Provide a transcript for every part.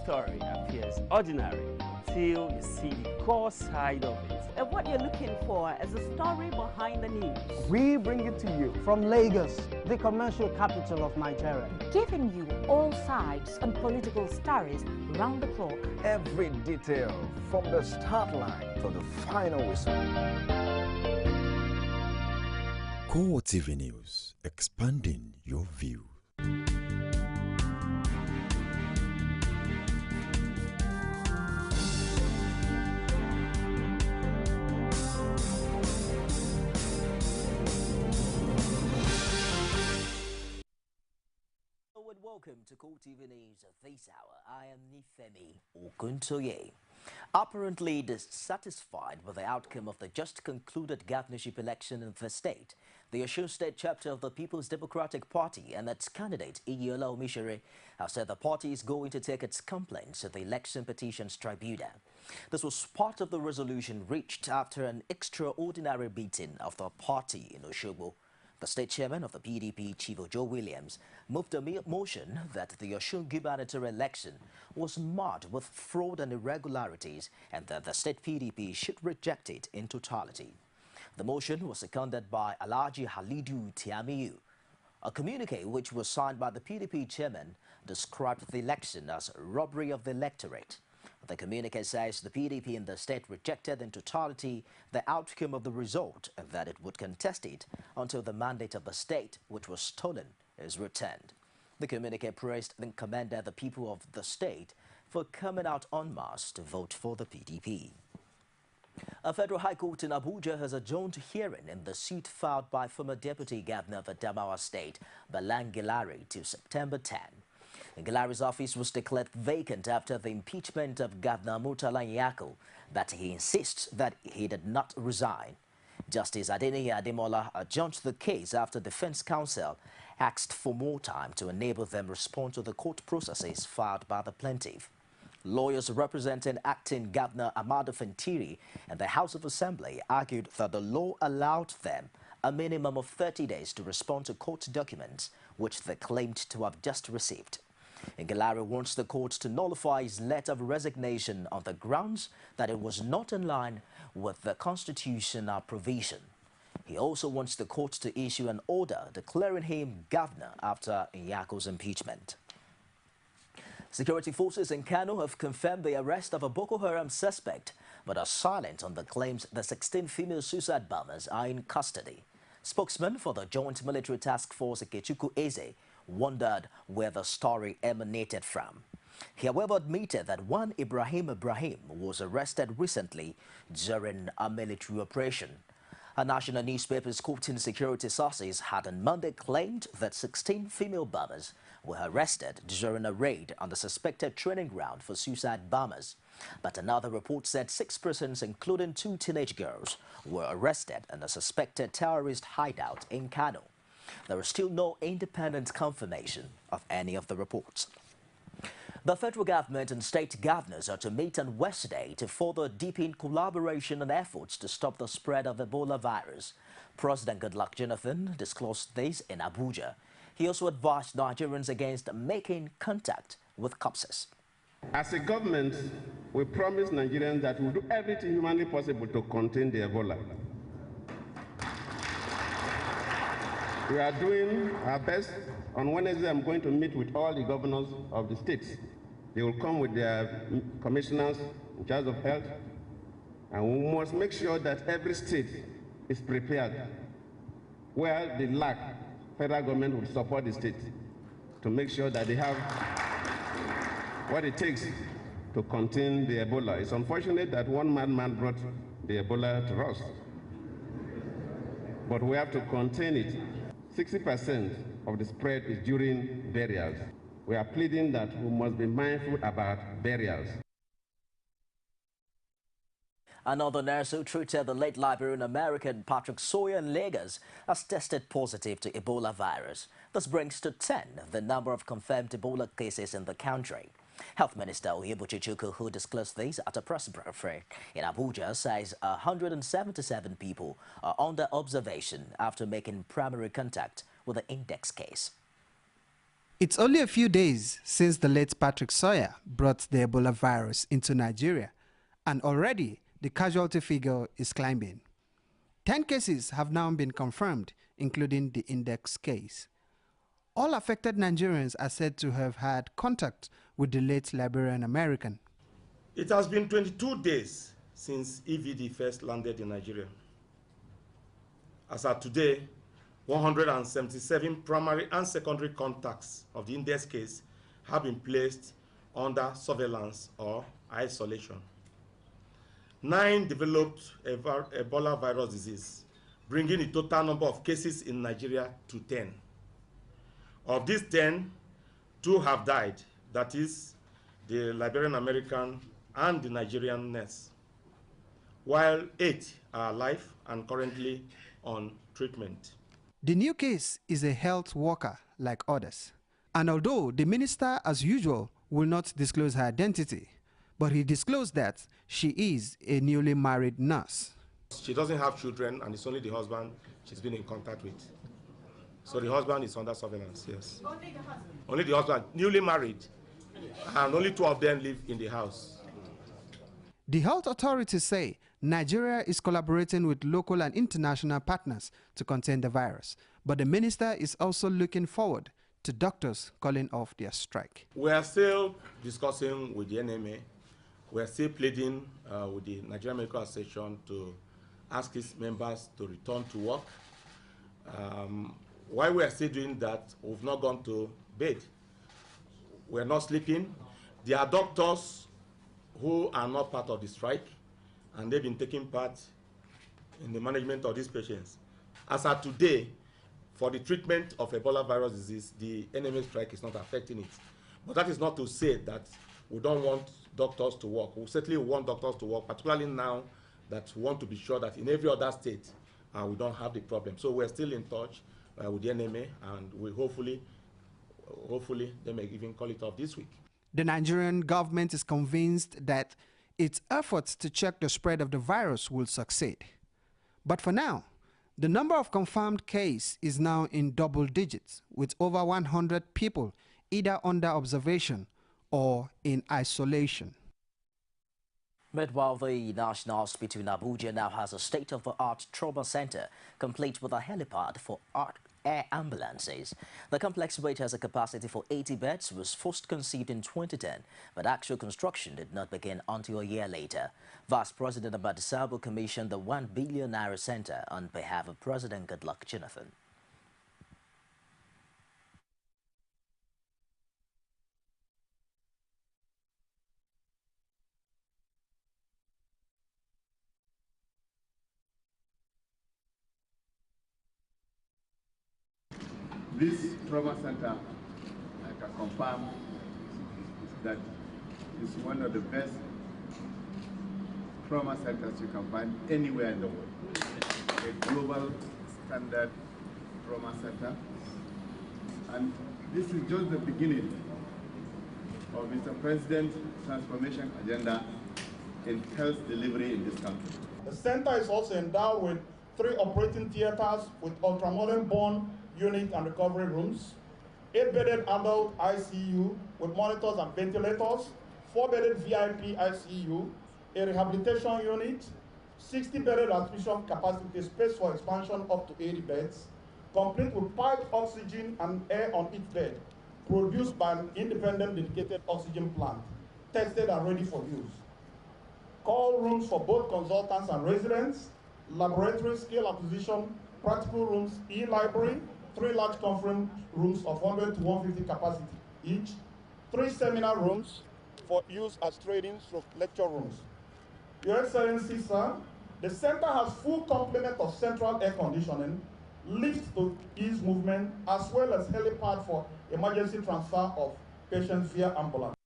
story appears ordinary until you see the core side of it. And what you're looking for is the story behind the news. We bring it to you from Lagos, the commercial capital of Nigeria. Giving you all sides and political stories round the clock. Every detail from the start line to the final whistle. CoreTV News, expanding your view. Welcome to CoreTV News at this hour. I am Nifemi Okuntoye. Apparently dissatisfied with the outcome of the just concluded governorship election in the state, the Osun State chapter of the People's Democratic Party and its candidate Iyiola Omishere have said the party is going to take its complaints to the Election Petitions Tribunal. This was part of the resolution reached after an extraordinary meeting of the party in Osogbo. The state chairman of the PDP, Chief Joe Williams, moved a motion that the Osun gubernatorial election was marred with fraud and irregularities and that the state PDP should reject it in totality. The motion was seconded by Alhaji Halidu Tiamiyu. A communique which was signed by the PDP chairman described the election as robbery of the electorate. The communique says the PDP in the state rejected in totality the outcome of the result and that it would contest it until the mandate of the state, which was stolen, is returned. The communique praised and commended the people of the state for coming out en masse to vote for the PDP. A federal high court in Abuja has adjourned hearing in the suit filed by former deputy governor of Adamawa State, Balangilari, to September 10. Gilari's office was declared vacant after the impeachment of Governor Murtala Nyako, but he insists that he did not resign. Justice Adeniyi Ademola adjourned the case after defense counsel asked for more time to enable them respond to the court processes filed by the plaintiff. Lawyers representing acting Governor Amadu Fintiri and the House of Assembly argued that the law allowed them a minimum of 30 days to respond to court documents, which they claimed to have just received. Gilari wants the court to nullify his letter of resignation on the grounds that it was not in line with the constitutional provision. He also wants the court to issue an order declaring him governor after Nyako's impeachment. Security forces in Kano have confirmed the arrest of a Boko Haram suspect, but are silent on the claims the 16 female suicide bombers are in custody. Spokesman for the Joint Military Task Force, Ikechukwu Eze, wondered where the story emanated from. He, however, admitted that one Ibrahim was arrested recently during a military operation. A national newspaper's quoting security sources had on Monday claimed that 16 female bombers were arrested during a raid on the suspected training ground for suicide bombers. But another report said 6 persons, including 2 teenage girls, were arrested in a suspected terrorist hideout in Kano. There is still no independent confirmation of any of the reports. The federal government and state governors are to meet on Wednesday to further deepen collaboration and efforts to stop the spread of Ebola virus. President Goodluck Jonathan disclosed this in Abuja. He also advised Nigerians against making contact with corpses. As a government, we promise Nigerians that we'll do everything humanly possible to contain the Ebola. We are doing our best. On Wednesday, I'm going to meet with all the governors of the states. They will come with their commissioners in charge of health, and we must make sure that every state is prepared. Where they lack, federal government will support the state to make sure that they have what it takes to contain the Ebola. It's unfortunate that one madman brought the Ebola to us, but we have to contain it. 60% of the spread is during burials. We are pleading that we must be mindful about burials. Another nurse who treated the late Liberian American Patrick Sawyer in Lagos has tested positive to Ebola virus. This brings to 10 the number of confirmed Ebola cases in the country. Health Minister Oyebuchi Chukwu, who disclosed this at a press briefing in Abuja, says 177 people are under observation after making primary contact with the index case. It's only a few days since the late Patrick Sawyer brought the Ebola virus into Nigeria, and already the casualty figure is climbing. 10 cases have now been confirmed, including the index case. All affected Nigerians are said to have had contact with the late Liberian American. It has been 22 days since EVD first landed in Nigeria. As of today, 177 primary and secondary contacts of the index case have been placed under surveillance or isolation. 9 developed Ebola virus disease, bringing the total number of cases in Nigeria to 10. Of these 10, 2 have died, that is, the Liberian American and the Nigerian nurse, while 8 are alive and currently on treatment. The new case is a health worker like others. And although the minister, as usual, will not disclose her identity, but he disclosed that she is a newly married nurse. She doesn't have children, and it's only the husband she's been in contact with. So the husband is under surveillance, yes. Only the husband? Only the husband, newly married, and only 2 of them live in the house. The health authorities say Nigeria is collaborating with local and international partners to contain the virus, but the minister is also looking forward to doctors calling off their strike. We are still discussing with the NMA. We are still pleading with the Nigerian Medical Association to ask its members to return to work. While we are still doing that, we've not gone to bed. We are not sleeping. There are doctors who are not part of the strike, and they've been taking part in the management of these patients. As of today, for the treatment of Ebola virus disease, the NMA strike is not affecting it. But that is not to say that we don't want doctors to work. We certainly want doctors to work, particularly now that we want to be sure that in every other state we don't have the problem. So we're still in touch with the NMA, and we hopefully they may even call it off this week. The Nigerian government is convinced that its efforts to check the spread of the virus will succeed. But for now, the number of confirmed cases is now in double digits, with over 100 people either under observation or in isolation. Meanwhile, the National Hospital in Abuja now has a state-of-the-art trauma center, complete with a helipad for air ambulances. The complex, which has a capacity for 80 beds, was first conceived in 2010, but actual construction did not begin until a year later. Vice President Ahmad Sabo commissioned the $1 billion center on behalf of President Goodluck Jonathan. This trauma center, I can confirm that is one of the best trauma centers you can find anywhere in the world. A global standard trauma center. And this is just the beginning of Mr. President's transformation agenda in health delivery in this country. The center is also endowed with 3 operating theaters with ultramodern bone unit and recovery rooms, 8-bedded adult ICU with monitors and ventilators, 4-bedded VIP ICU, a rehabilitation unit, 60-bedded admission capacity, space for expansion up to 80 beds, complete with piped oxygen and air on each bed, produced by an independent dedicated oxygen plant, tested and ready for use. Call rooms for both consultants and residents, laboratory scale acquisition, practical rooms, e-library, 3 large conference rooms of 100 to 150 capacity each, 3 seminar rooms for use as training lecture rooms. Your Excellency, sir, the center has full complement of central air conditioning, lift to ease movement, as well as helipad for emergency transfer of patients via ambulance.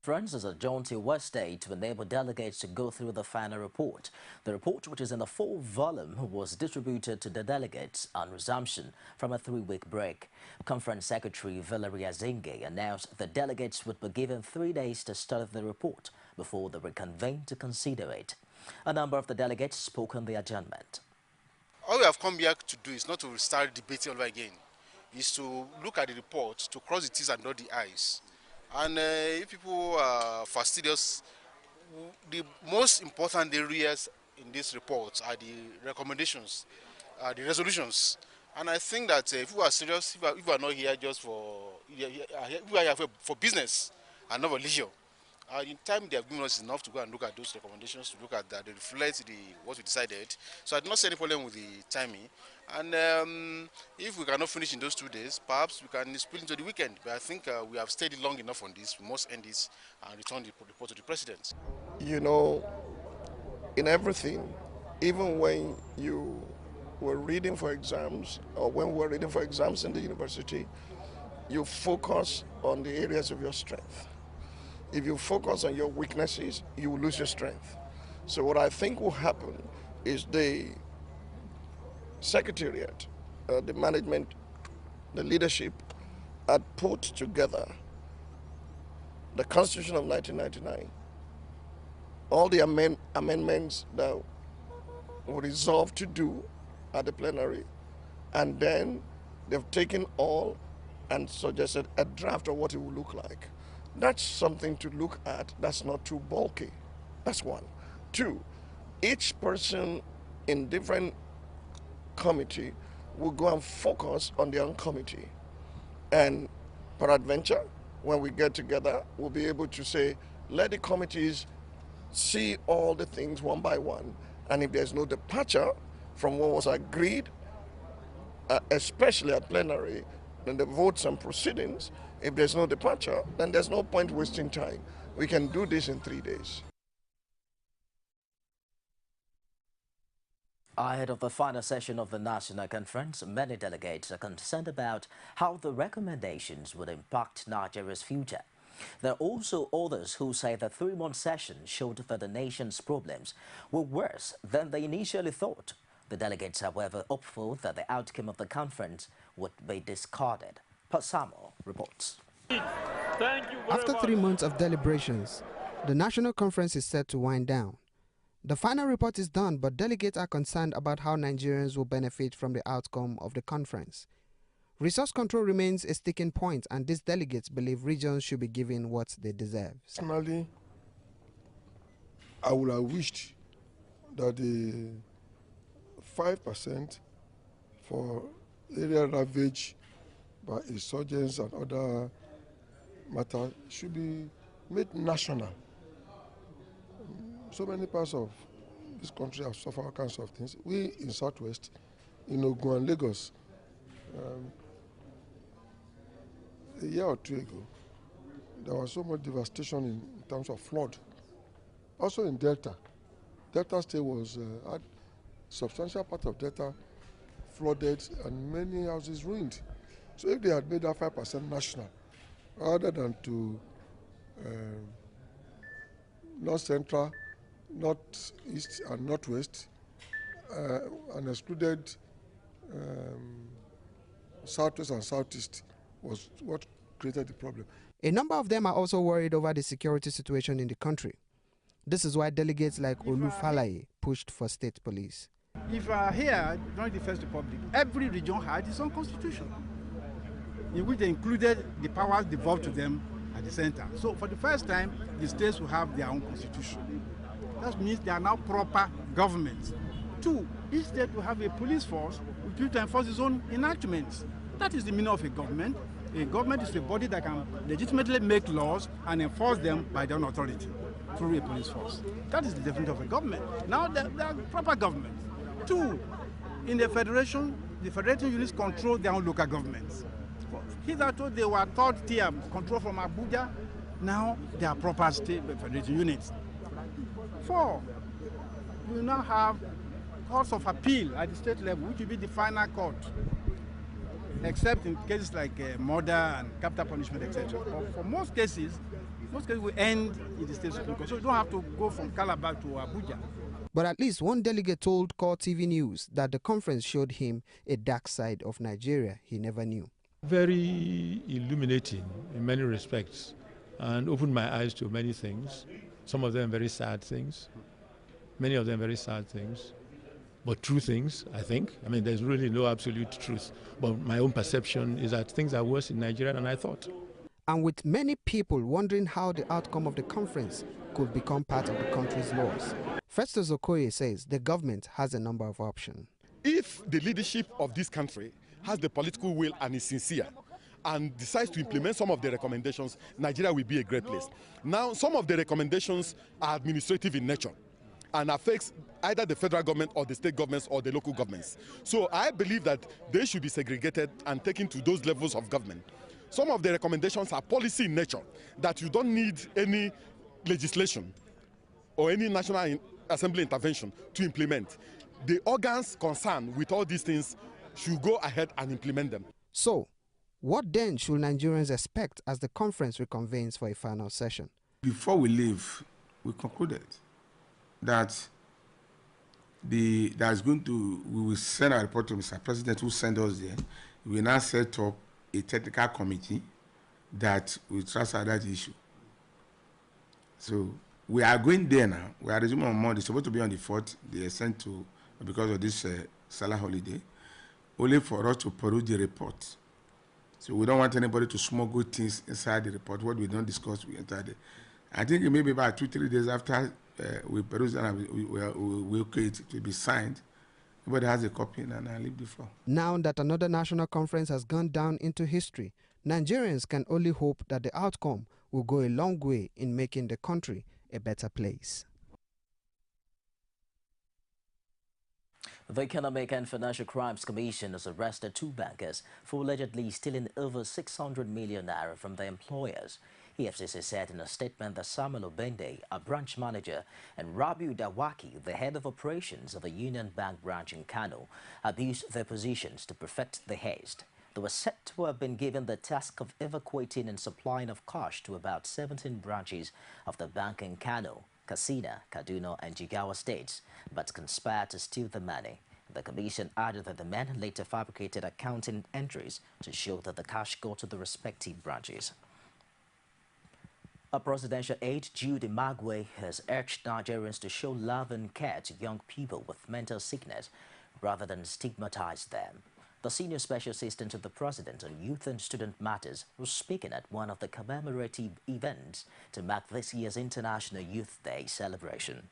Friends is adjourned to Wednesday to enable delegates to go through the final report. The report, which is in a full volume, was distributed to the delegates on resumption from a 3-week break. Conference Secretary Valeria Zinge announced the delegates would be given 3 days to study the report before they reconvene to consider it. A number of the delegates spoke on the adjournment. All we have come here to do is not to start debating all over again. is to look at the report, to cross the T's and dot the I's. And if people are fastidious, the most important areas in this report are the recommendations, the resolutions. And I think that if we are serious, if we are not here just for, if we are here for business and not for leisure, in time they have given us enough to go and look at those recommendations, to look at that, they reflect what we decided. So I do not see any problem with the timing. And if we cannot finish in those 2 days, perhaps we can split into the weekend. But I think we have stayed long enough on this. We must end this and return the report to the president. You know, in everything, even when you were reading for exams, or when we were reading for exams in the university, you focus on the areas of your strength. If you focus on your weaknesses, you will lose your strength. So what I think will happen is the secretariat, the management, the leadership had put together the Constitution of 1999, all the amendments that were resolved to do at the plenary, and then they've taken all and suggested a draft of what it will look like. That's something to look at. That's not too bulky. That's one. Two, each person in different committee will go and focus on their own committee. And peradventure, when we get together, we'll be able to say, let the committees see all the things one by one. And if there's no departure from what was agreed, especially at plenary, then the votes and proceedings, if there's no departure, then there's no point wasting time. We can do this in 3 days. Ahead of the final session of the National Conference, many delegates are concerned about how the recommendations would impact Nigeria's future. There are also others who say the 3-month session showed that the nation's problems were worse than they initially thought. The delegates, however, hopeful that the outcome of the conference would be discarded. Pasamo reports. After 3 months of deliberations, the National Conference is set to wind down. The final report is done, but delegates are concerned about how Nigerians will benefit from the outcome of the conference. Resource control remains a sticking point, and these delegates believe regions should be given what they deserve. Personally, I would have wished that the 5% for area ravaged by insurgents and other matters should be made national. So many parts of this country have suffered all kinds of things. We in Southwest, in Ogun and Lagos, a year or two ago, there was so much devastation in terms of flood. Also in Delta. Delta State was had substantial part of Delta flooded and many houses ruined. So if they had made that 5% national, rather than to North Central, North East and Northwest, and excluded Southwest and Southeast, was what created the problem. A number of them are also worried over the security situation in the country. This is why delegates like Olu Falaye pushed for state police. If here, during the First Republic, every region had its own constitution, in which they included the powers devolved to them at the center. So for the first time, the states will have their own constitution. That means they are now proper governments. Two, each state will have a police force which will enforce its own enactments. That is the meaning of a government. A government is a body that can legitimately make laws and enforce them by their own authority through a police force. That is the definition of a government. Now they are proper governments. Two, in the federation units control their own local governments. Hitherto they were third tier control from Abuja. Now they are proper state federation units. Four, we now have courts of appeal at the state level, which will be the final court, except in cases like murder and capital punishment, etc. But for most cases will end in the state Supreme Court. So you don't have to go from Calabar to Abuja. But at least one delegate told CoreTV News that the conference showed him a dark side of Nigeria he never knew. Very illuminating in many respects, and opened my eyes to many things. Some of them very sad things, many of them very sad things. but true things, I think. I mean, there's really no absolute truth. But my own perception is that things are worse in Nigeria than I thought. And with many people wondering how the outcome of the conference could become part of the country's laws, Festus Okoye says the government has a number of options. If the leadership of this country has the political will and is sincere and decides to implement some of the recommendations, Nigeria will be a great place. Now, some of the recommendations are administrative in nature and affects either the federal government or the state governments or the local governments. So I believe that they should be segregated and taken to those levels of government. Some of the recommendations are policy in nature, that you don't need any legislation or any National Assembly intervention to implement. The organs concerned with all these things should go ahead and implement them. So, what then should Nigerians expect as the conference reconvenes for a final session? Before we leave, we concluded that we will send our report to Mr. President, who sent us there. We will now set up a technical committee that will transfer that issue. So we are going there now. We are resuming on Monday. It's supposed to be on the 4th. They are sent to, because of this Salah holiday, only for us to peruse the report. So we don't want anybody to smuggle things inside the report. What we don't discuss, we enter there. I think it may be about 2-3 days after we peruse and we okay, it will be signed. Everybody has a copy, and I leave the floor. Now that another national conference has gone down into history, Nigerians can only hope that the outcome will go a long way in making the country a better place. The Economic and Financial Crimes Commission has arrested 2 bankers for allegedly stealing over 600 million naira from their employers. EFCC said in a statement that Samuel Obende, a branch manager, and Rabiu Dawaki, the head of operations of the Union Bank branch in Kano, abused their positions to perfect the heist. They were said to have been given the task of evacuating and supplying of cash to about 17 branches of the bank in Kano, Katsina, Kaduna, and Jigawa states, but conspired to steal the money. The commission added that the men later fabricated accounting entries to show that the cash got to the respective branches. A presidential aide, Jude Imagwe, has urged Nigerians to show love and care to young people with mental sickness rather than stigmatize them. The senior special assistant to the president on youth and student matters was speaking at one of the commemorative events to mark this year's International Youth Day celebration.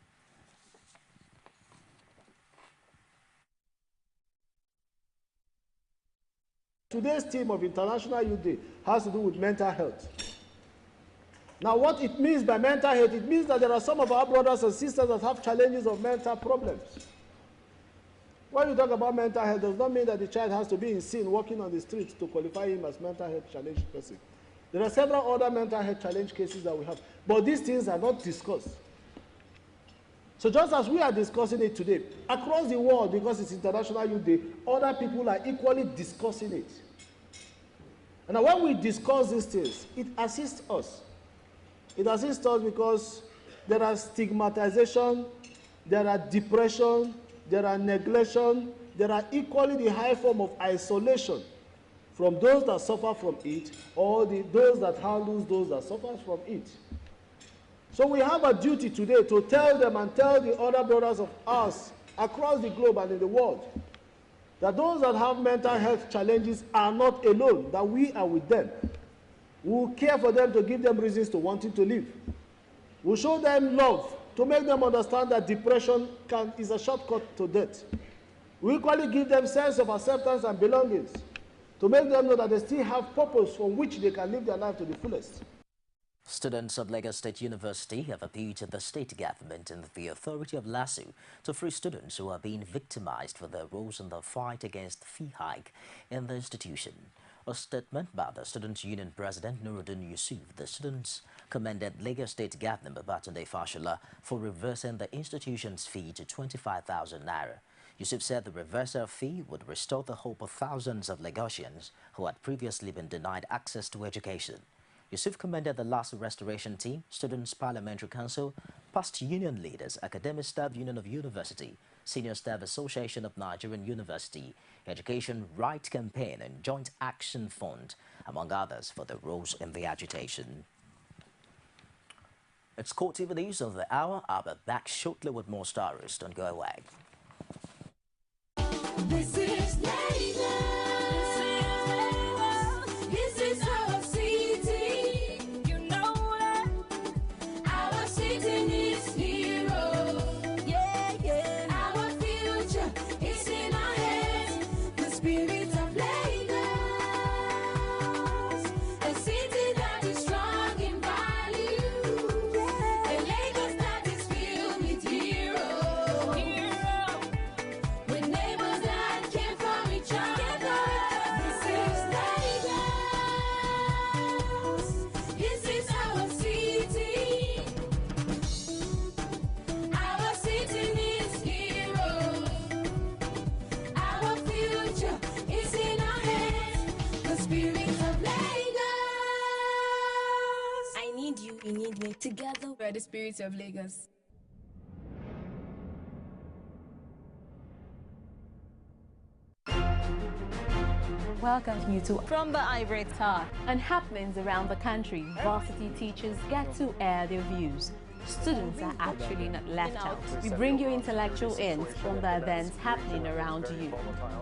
Today's theme of International Youth Day has to do with mental health. Now, what it means by mental health, it means that there are some of our brothers and sisters that have challenges of mental problems. When you talk about mental health, does not mean that the child has to be in sin, walking on the streets to qualify him as mental health challenged person. There are several other mental health challenge cases that we have, but these things are not discussed. So just as we are discussing it today, across the world, because it's International Youth Day, other people are equally discussing it. And now when we discuss these things, it assists us. It assists us because there are stigmatization, there are depression, there are neglection, there are equally the high form of isolation from those that suffer from it, or those that handle those that suffer from it. So we have a duty today to tell them and tell the other brothers of us across the globe and in the world that those that have mental health challenges are not alone, that we are with them. We will care for them to give them reasons to wanting to live. We'll show them love to make them understand that depression is a shortcut to death. We equally give them sense of acceptance and belongings to make them know that they still have purpose from which they can live their life to the fullest. Students of Lagos State University have appealed to the state government and the authority of LASU to free students who are being victimized for their roles in the fight against fee hike in the institution. A statement by the Students' Union President Nuruddin Yusuf, the students commended Lagos State Governor Babatunde Fashola for reversing the institution's fee to 25,000 naira. Yusuf said the reversal fee would restore the hope of thousands of Lagosians who had previously been denied access to education. Yusuf commended the LASU restoration team, Students' Parliamentary Council, past union leaders, Academic Staff Union of University, Senior Staff Association of Nigerian University, Education Right Campaign and Joint Action Fund, among others, for their roles in the agitation. It's CoreTV News of the hour. I'll be back shortly with more stories. Don't go away. This is Lagos. This is our city. You know that our city needs heroes. Yeah, yeah. Our future is in our hands. The spirit of Lagos, a city that is strong in value, a Lagos that is filled with heroes, with neighbors that care for each other. This is Lagos. This is our city. Our city needs heroes. Our future is in our hands. The spirit of Lagos. I need you, you need me. Together, we're the spirits of Lagos. Welcome you to From the Ivory Tower and happenings around the country. Varsity teachers get to air their views. Students are actually not left out. We bring you intellectual ends from the events happening around you.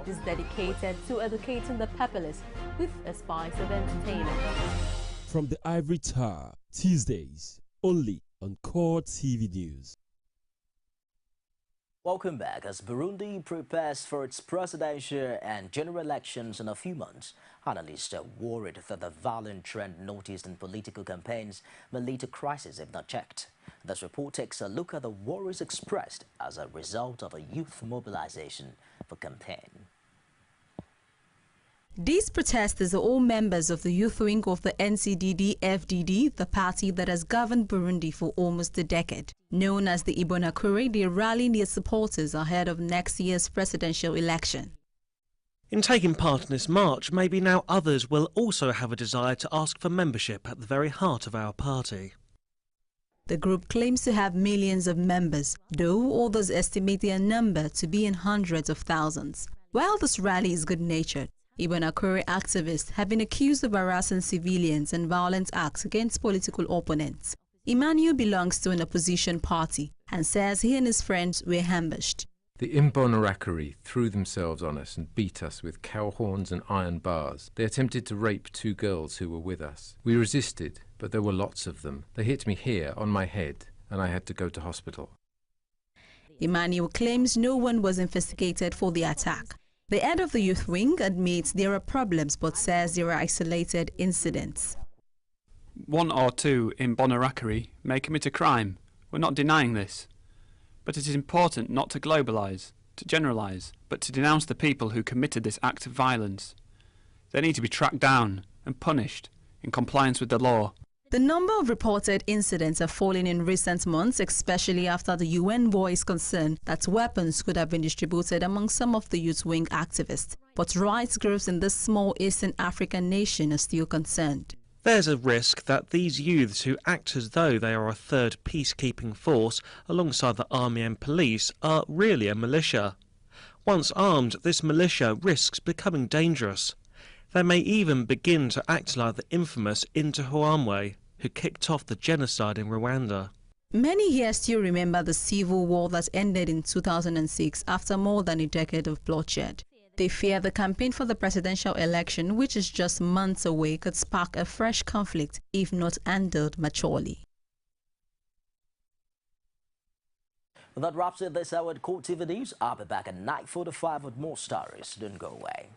It is dedicated to educating the populace with a spice of entertainment. From the Ivory Tower, Tuesdays, only on CoreTV News. Welcome back. As Burundi prepares for its presidential and general elections in a few months, analysts are worried that the violent trend noticed in political campaigns may lead to crisis if not checked. This report takes a look at the worries expressed as a result of a youth mobilization for campaign. These protesters are all members of the youth wing of the NCDD-FDD, the party that has governed Burundi for almost a decade. Known as the Ibonakure, they are rallying their supporters ahead of next year's presidential election. In taking part in this march, maybe now others will also have a desire to ask for membership at the very heart of our party. The group claims to have millions of members, though others estimate their number to be in hundreds of thousands. While this rally is good-natured, Ibonakure activists have been accused of harassing civilians and violent acts against political opponents. Emmanuel belongs to an opposition party and says he and his friends were ambushed. The Imbonerakure threw themselves on us and beat us with cow horns and iron bars. They attempted to rape 2 girls who were with us. We resisted, but there were lots of them. They hit me here on my head and I had to go to hospital. Emmanuel claims no one was investigated for the attack. The head of the youth wing admits there are problems but says there are isolated incidents. 1 or 2 in Imbonerakure may commit a crime. We're not denying this. But it is important not to globalise, to generalise, but to denounce the people who committed this act of violence. They need to be tracked down and punished in compliance with the law. The number of reported incidents have fallen in recent months, especially after the UN voiced concern that weapons could have been distributed among some of the youth wing activists. But rights groups in this small Eastern African nation are still concerned. There's a risk that these youths who act as though they are a third peacekeeping force alongside the army and police are really a militia. Once armed, this militia risks becoming dangerous. They may even begin to act like the infamous Interahamwe, who kicked off the genocide in Rwanda. Many here still remember the civil war that ended in 2006 after more than a decade of bloodshed. They fear the campaign for the presidential election, which is just months away, could spark a fresh conflict if not handled maturely. Well, that wraps it this hour at CoreTV News. I'll be back at 9:45 with more stories. Don't go away.